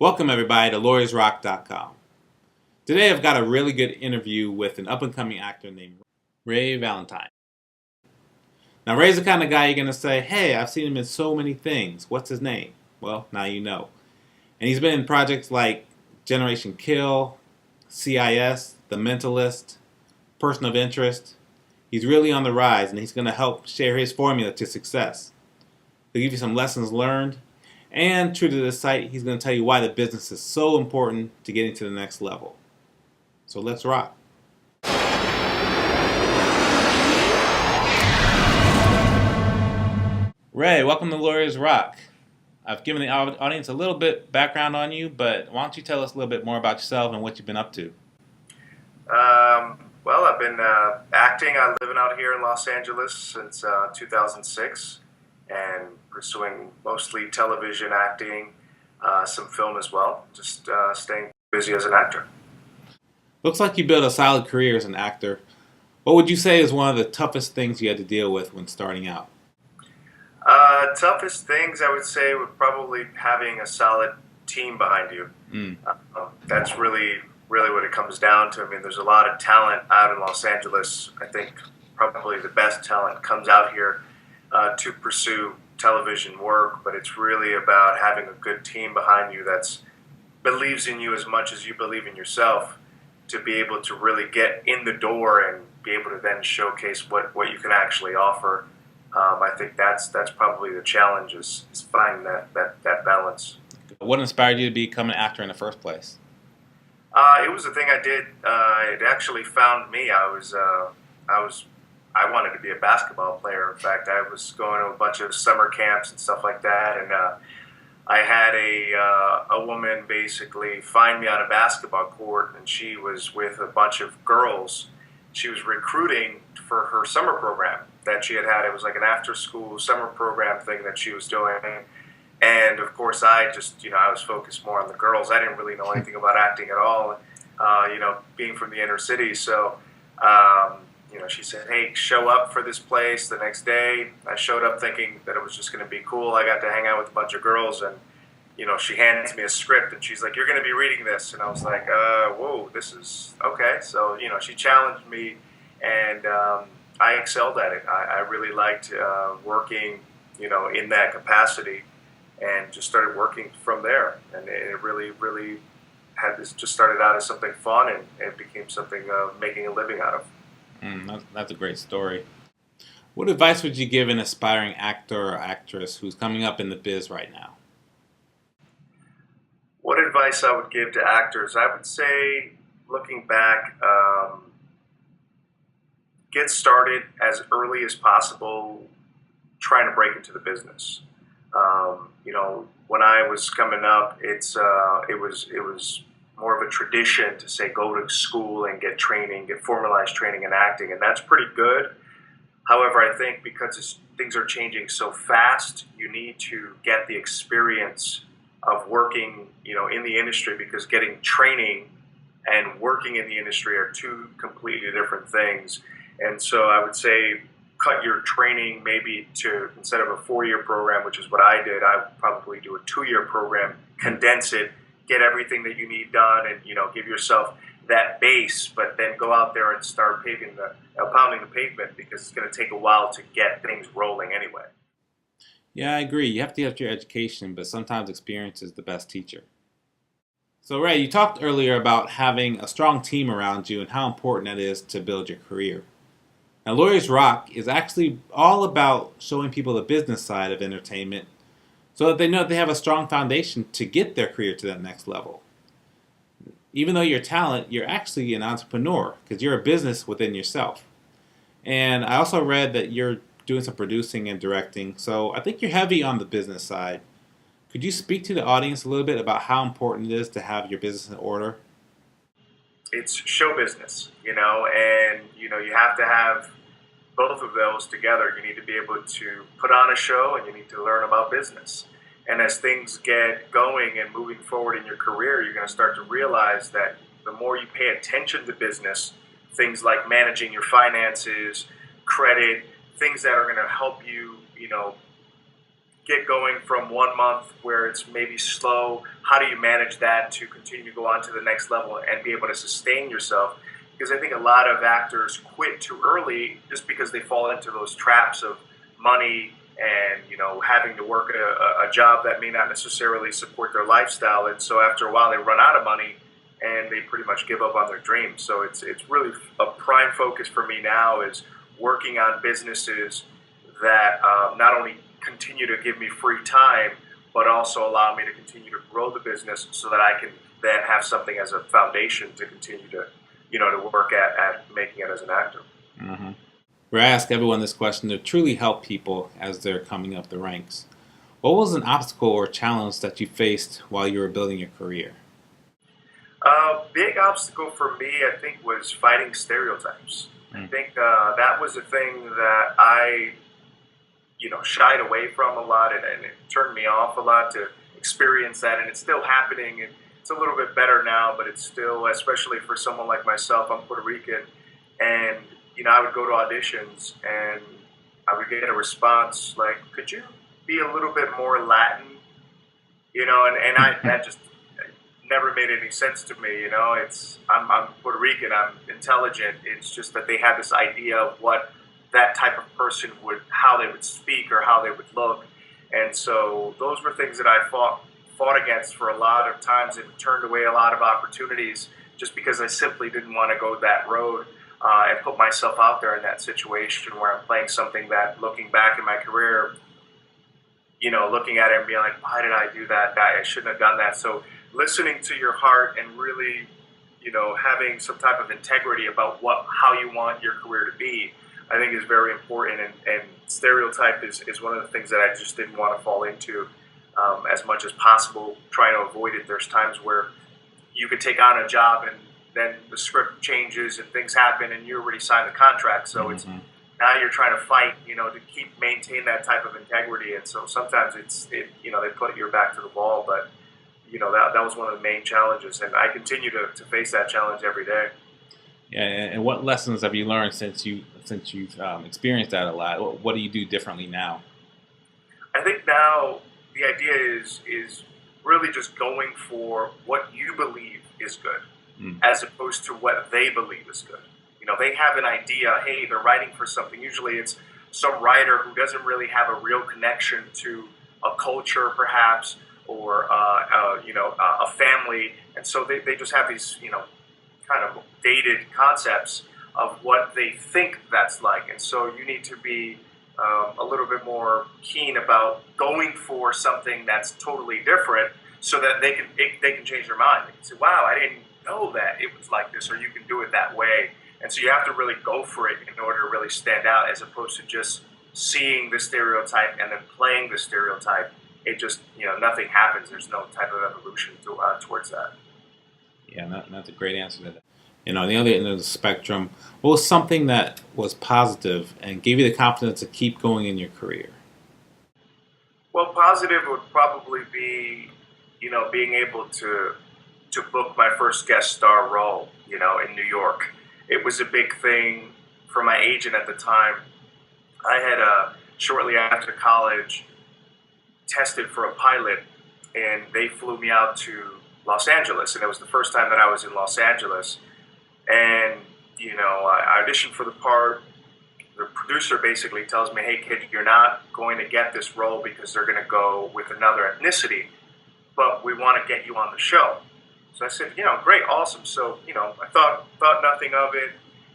Welcome everybody to LawyersRock.com. Today I've got a really good interview with an up-and-coming actor named Rey Valentin. Now Ray's the kind of guy you're going to say, hey, I've seen him in so many things. What's his name? Well, now you know. And he's been in projects like Generation Kill, CIS, The Mentalist, Person of Interest. He's really on the rise and he's going to help share his formula to success. He'll give you some lessons learned. And true to this site, he's going to tell you why the business is so important to getting to the next level. So let's rock. Ray, welcome to Lawyers Rock. I've given the audience a little bit background on you, but why don't you tell us a little bit more about yourself and what you've been up to? Well, I've been acting. I'm living out here in Los Angeles since 2006 and pursuing mostly television acting, some film as well, just staying busy as an actor. Looks like you built a solid career as an actor. What would you say is one of the toughest things you had to deal with when starting out? Toughest things I would say would probably having a solid team behind you. That's really what it comes down to. I mean, there's a lot of talent out in Los Angeles. I think probably the best talent comes out here to pursue television work, but it's really about having a good team behind you that believes in you as much as you believe in yourself to be able to really get in the door and be able to then showcase what you can actually offer. I think that's probably the challenge is finding that balance. What inspired you to become an actor in the first place? It was a thing I did. It actually found me. I wanted to be a basketball player. In fact, I was going to a bunch of summer camps and stuff like that, and I had a woman basically find me on a basketball court, and she was with a bunch of girls. She was recruiting for her summer program that she had. It was like an after-school summer program thing that she was doing. And of course, I just, I was focused more on the girls. I didn't really know anything about acting at all, being from the inner city. So, she said, hey, show up for this place the next day. I showed up thinking that it was just going to be cool. I got to hang out with a bunch of girls, and, she hands me a script, and she's like, you're going to be reading this. And I was like, whoa, this is okay. So, she challenged me, and I excelled at it. I really liked working, in that capacity. And just started working from there, and it really had this. Just started out as something fun, and it became something making a living out of. That's a great story. What advice would you give an aspiring actor or actress who's coming up in the biz right now? What advice I would give to actors? I would say, looking back, get started as early as possible, trying to break into the business. When I was coming up, it was more of a tradition to say go to school and get training, get formalized training in acting, and that's pretty good. However, I think because things are changing so fast, you need to get the experience of working, in the industry, because getting training and working in the industry are two completely different things. And so I would say, cut your training maybe to, instead of a 4-year program, which is what I did, I would probably do a 2-year program, condense it, get everything that you need done, and give yourself that base, but then go out there and start pounding the pavement, because it's going to take a while to get things rolling anyway. Yeah, I agree. You have to get your education, but sometimes experience is the best teacher. So Ray, you talked earlier about having a strong team around you and how important that is to build your career. Now, Lawyers Rock is actually all about showing people the business side of entertainment so that they know that they have a strong foundation to get their career to that next level. Even though you're talent, you're actually an entrepreneur because you're a business within yourself. And I also read that you're doing some producing and directing, so I think you're heavy on the business side. Could you speak to the audience a little bit about how important it is to have your business in order? It's show business, and you have to have both of those together. You need to be able to put on a show, and you need to learn about business. And as things get going and moving forward in your career, you're going to start to realize that the more you pay attention to business, things like managing your finances, credit, things that are going to help you, get going from one month where it's maybe slow, how do you manage that to continue to go on to the next level and be able to sustain yourself? Because I think a lot of actors quit too early just because they fall into those traps of money and having to work at a job that may not necessarily support their lifestyle, and so after a while they run out of money and they pretty much give up on their dreams. So it's really a prime focus for me now is working on businesses that not only continue to give me free time, but also allow me to continue to grow the business so that I can then have something as a foundation to continue to, to work at making it as an actor. Mm-hmm. We ask everyone this question to truly help people as they're coming up the ranks. What was an obstacle or challenge that you faced while you were building your career? Big obstacle for me, I think, was fighting stereotypes. I think that was a thing that I, shied away from a lot, and it turned me off a lot to experience that. And it's still happening, and it's a little bit better now, but it's still, especially for someone like myself, I'm Puerto Rican, and I would go to auditions, and I would get a response like, "Could you be a little bit more Latin?" That just never made any sense to me. I'm Puerto Rican, I'm intelligent. It's just that they had this idea of what that type of person how they would speak or how they would look, and so those were things that I fought against for a lot of times and turned away a lot of opportunities just because I simply didn't want to go that road and put myself out there in that situation where I'm playing something that, looking back in my career, looking at it and being like, why did I do that? I shouldn't have done that. So listening to your heart and really, having some type of integrity about how you want your career to be, I think is very important. And stereotype is one of the things that I just didn't want to fall into as much as possible, trying to avoid it. There's times where you could take on a job and then the script changes and things happen and you already signed the contract. So it's now you're trying to fight, to maintain that type of integrity. And so sometimes they put your back to the wall, but that was one of the main challenges, and I continue to face that challenge every day. Yeah, and what lessons have you learned since you've experienced that a lot? What do you do differently now? I think now the idea is really just going for what you believe is good, as opposed to what they believe is good. They have an idea. Hey, they're writing for something. Usually, it's some writer who doesn't really have a real connection to a culture, perhaps, or a family, and so they just have these kind of dated concepts of what they think that's like, and so you need to be a little bit more keen about going for something that's totally different, so that they can change their mind. They can say, "Wow, I didn't know that it was like this," or "You can do it that way." And so you have to really go for it in order to really stand out, as opposed to just seeing the stereotype and then playing the stereotype. It just, nothing happens. There's no type of evolution towards that. Yeah, that's a great answer to that. On the other end of the spectrum, what was something that was positive and gave you the confidence to keep going in your career? Well, positive would probably be, being able to book my first guest star role, in New York. It was a big thing for my agent at the time. I had shortly after college tested for a pilot, and they flew me out to Los Angeles, and it was the first time that I was in Los Angeles. And I auditioned for the part. The producer basically tells me, "Hey, kid, you're not going to get this role because they're going to go with another ethnicity, but we want to get you on the show." So I said, "Great, awesome." So I thought nothing of it,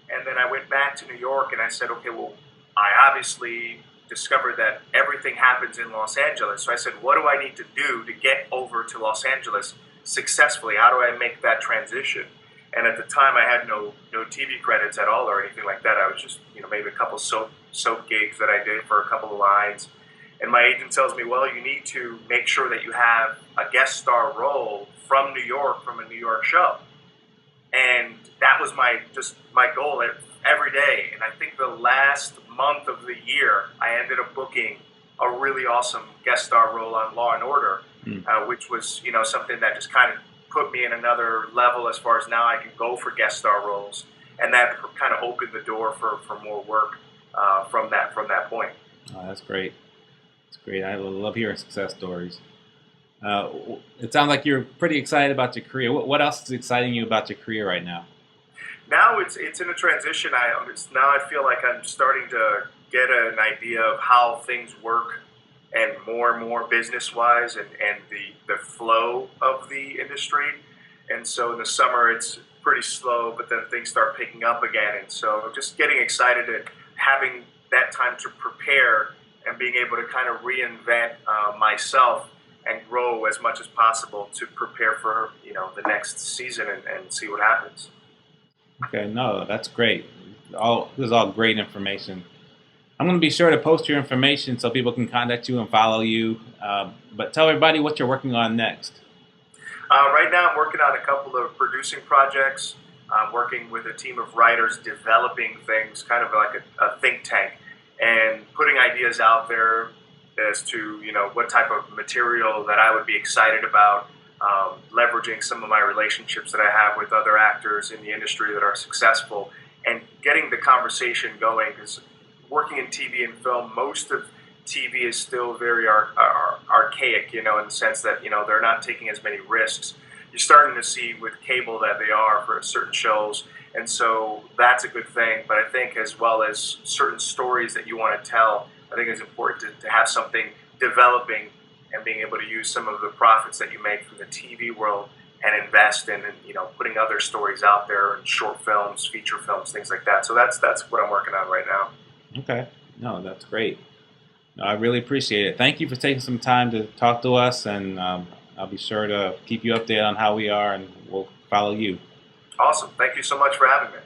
and then I went back to New York, and I said, "Okay, well, I obviously discovered that everything happens in Los Angeles." So I said, "What do I need to do to get over to Los Angeles successfully? How do I make that transition?" And at the time, I had no TV credits at all or anything like that. I was just, maybe a couple soap gigs that I did for a couple of lines. And my agent tells me, "Well, you need to make sure that you have a guest star role from New York, from a New York show." And that was my goal every day. And I think the last month of the year, I ended up booking a really awesome guest star role on Law and Order, which was, something that just kind of put me in another level as far as now I can go for guest star roles. And that kind of opened the door for more work from that point. Oh, that's great. That's great. I love hearing success stories. It sounds like you're pretty excited about your career. What else is exciting you about your career right now? Now it's in a transition. Now I feel like I'm starting to get an idea of how things work, and more business wise, and the flow of the industry. And so in the summer it's pretty slow, but then things start picking up again. And so just getting excited at having that time to prepare and being able to kind of reinvent myself and grow as much as possible to prepare for the next season, and see what happens. Okay, no, that's great. This is all great information. I'm going to be sure to post your information so people can contact you and follow you. But tell everybody what you're working on next. Right now, I'm working on a couple of producing projects. I'm working with a team of writers developing things, kind of like a think tank, and putting ideas out there as to what type of material that I would be excited about. Leveraging some of my relationships that I have with other actors in the industry that are successful, and getting the conversation going. Because working in TV and film, most of TV is still very archaic, in the sense that they're not taking as many risks. You're starting to see with cable that they are for certain shows, and so that's a good thing. But I think as well as certain stories that you want to tell, I think it's important to have something developing and being able to use some of the profits that you make from the TV world and invest in, and putting other stories out there in short films, feature films, things like that. So that's what I'm working on right now. Okay, no, that's great. No, I really appreciate it. Thank you for taking some time to talk to us, and I'll be sure to keep you updated on how we are, and we'll follow you. Awesome. Thank you so much for having me.